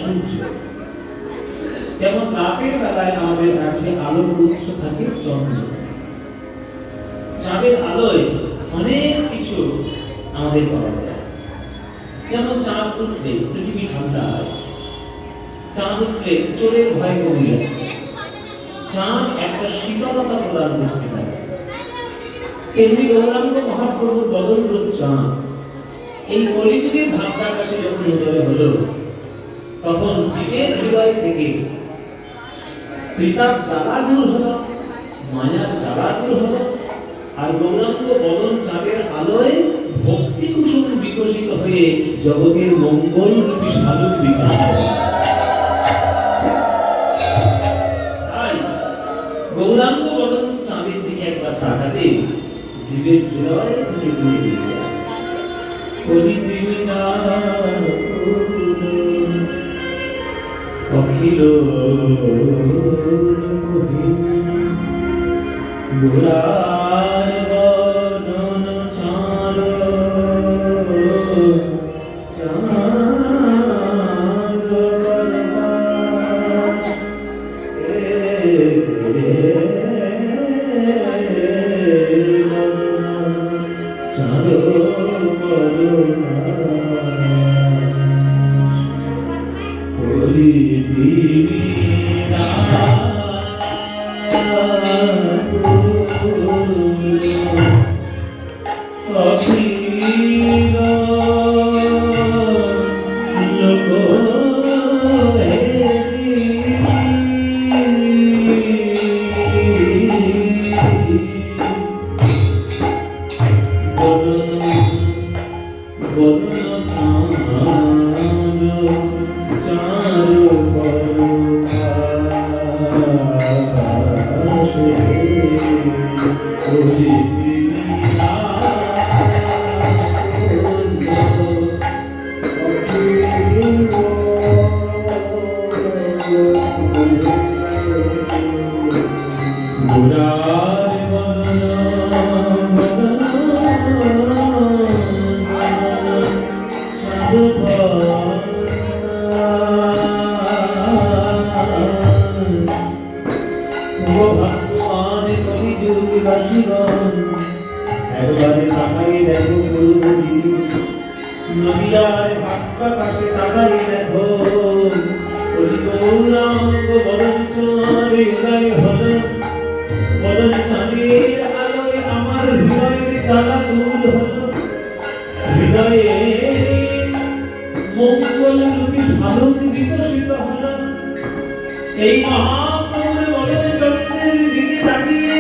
সূর্য, যেমন রাতের বেলায় আমাদের কাছে আলোর উৎস থাকে চন্দ্র। চাঁদের আলোয় অনেক কিছু আমাদের পাওয়া যায়। যেমন চাঁদ উঠলে পৃথিবী ঠান্ডা হয়, চাঁদ উঠলে চোরের ভয় কমে যায়, চাঁদ একটা শীতলতা প্রদান করতে পারে। তেমনি গৌরাঙ্গ মহাপ্রভুর বদন রূপ চাঁদ এই কলিযুগের ভাবনাকাশে যখন উদয় হলো, তখন জীবের হৃদয় থেকে ত্রিতাপ জ্বালা দূর হলো, মায়ার জ্বালা দূর হলো, আর গৌরাঙ্গ বদন চাঁদের আলোয় ভক্তি কুসুম বিকশিত হয়ে জগতের মঙ্গল রূপী শালুক বিকশিত। তাই গৌরাঙ্গ বদন চাঁদের দিকে একবার তাকাতে জীবের হৃদয় থেকে দূরে চলে যায়। অখিল গোরার বদন চাঁদ চাঁদ পরবাস চাঁদ পরবাস নদিয়ার ভাট্টা কাছে তাকাই দেখো, ওই গৌরাঙ্গ বদন চাঁদে উদয় হলো। বদন চাঁদের আলোয় আমার হৃদয়ের জ্বালা দূর হলো, হৃদয়ে মঙ্গল রূপী শালুক বিকশিত হলো। এই মহাপ্রভুর বদন চন্দ্রের দিকে তাকিয়ে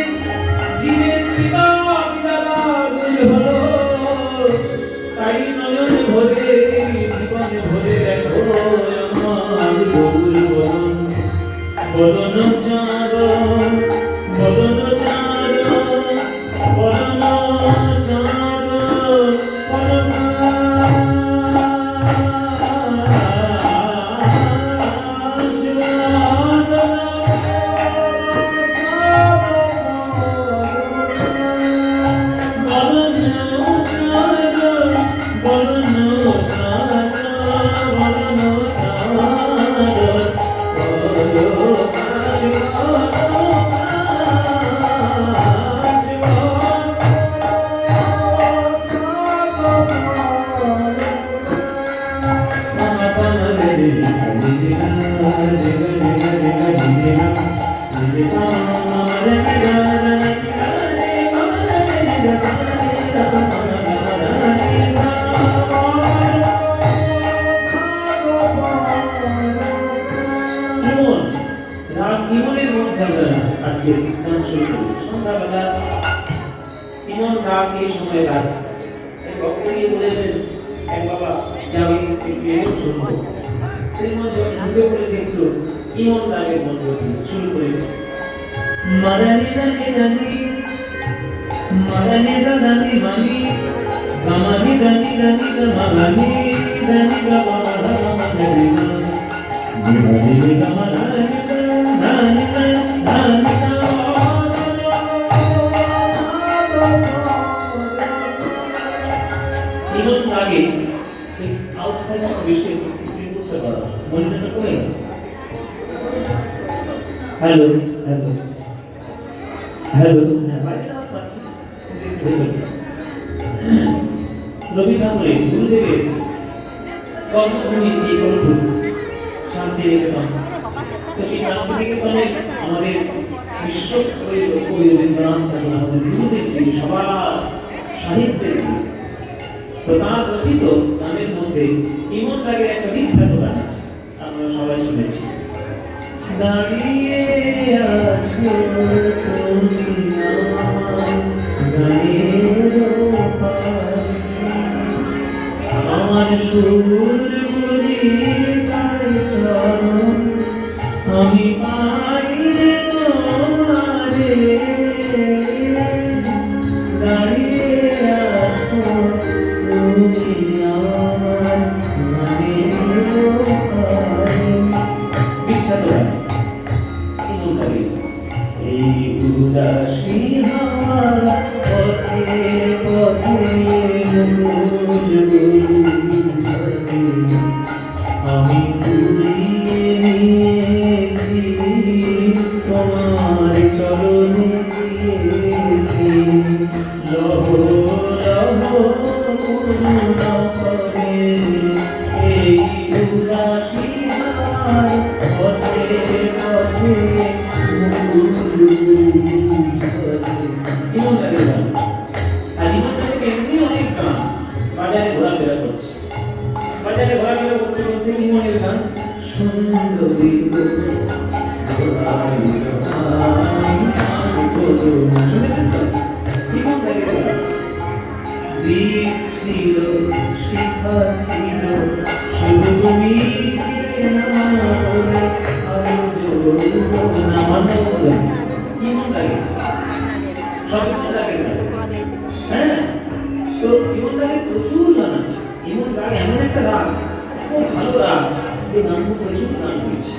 জীবের হৃদয় জ্বালা দূর হলো। তাই নয়ন ভরে জীবন ভরে দেখো আমার গৌর বদন, বদন চাঁদ বদন চাঁদ বদন চাঁদ আজকে গান শুরু করি। সন্ধ্যাবেলা ইমন রাগ এই সময় রাগ ভক্তকে বলেছেন, এক বাবা যাবে ইমন শুনবো। সেই মনে যখন শুনতে করেছে একটু ইমন রাগের মন্ত্র শুরু করেছে। মারানি জানি জানি মারানি জানি মানি গামানি জানি জানি গামানি জানি গামানি জানি গামানি গামানি আগে আউটসাইড বিষয়ে চিত্রিত করতে পারা মনিটরটা কমে গেল। হ্যালো হ্যালো হ্যালো, হ্যাঁ বাইরে আওয়াজ পাচ্ছি। রবি ঠাকুরের গুরুদেবের কর্মভূমি এই গরুপুর শান্তি নিকেতন। তো সেই শান্তি নিকেতনে আমাদের বিশ্ব কবি রবীন্দ্রনাথ ঠাকুর আমাদের গুরুদেব যিনি সবার সাহিত্যের গুরু। তো তার রচিত গানের মধ্যে ইমন রাগের একটা বিখ্যাত গান আছে, আপনারা সবাই শুনেছি। দাঁড়িয়ে আছো তুমি আমার সুরগুলি আমি পাই তোমারে, দাঁড়িয়ে আছো তুমি আমার বিখ্যাত এই উদাসী হাওয়া পথে পথে আমি পুড়িয়ে নিয়েছি তোমার চরণে দিয়েছি, লহ লহ করুণা করে এই উদাসী হাওয়ার পথে পথে বাজারে ঘোরাফেরা করছে, বাজারে ঘোরাফেরা করতে করতে ইমনের গান সুন্দর শুনেছেন তো? ইমন দ্বীপ ছিল শিখা ছিল শুধু তুমি ছিলে না ইমন লাগে সব ইমন লাগে না। হ্যাঁ, তো ইমন রাগের প্রচুর গান আছে। ইমন রাগ এমন একটা রাগ, খুব ভালো রাগ, যে গানগুলো প্রচুর গান হয়েছে।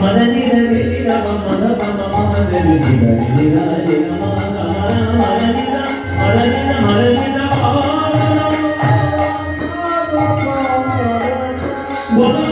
মদনি রে রামা মদা বামা মদনি রে রে রে রামা মদনি রা মদনি রা মদনি রা বলো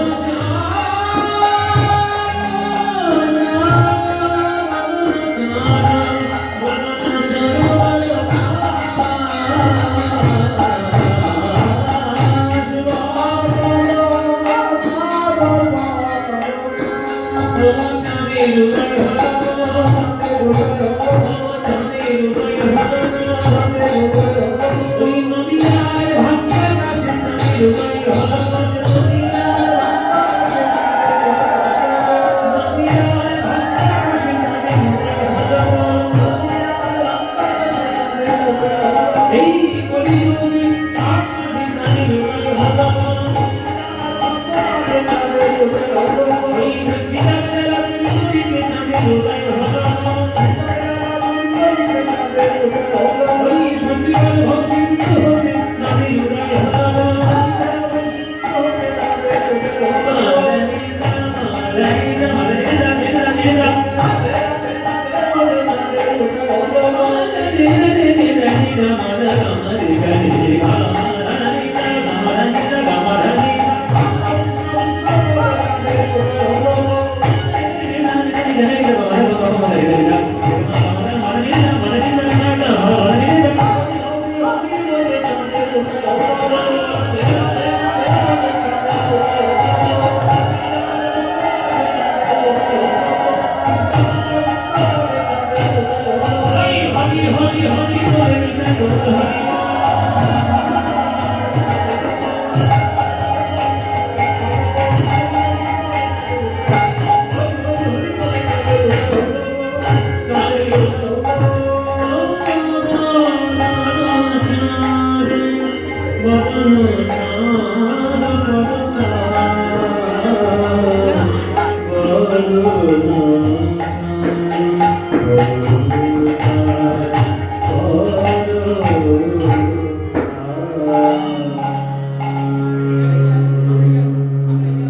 Thank you.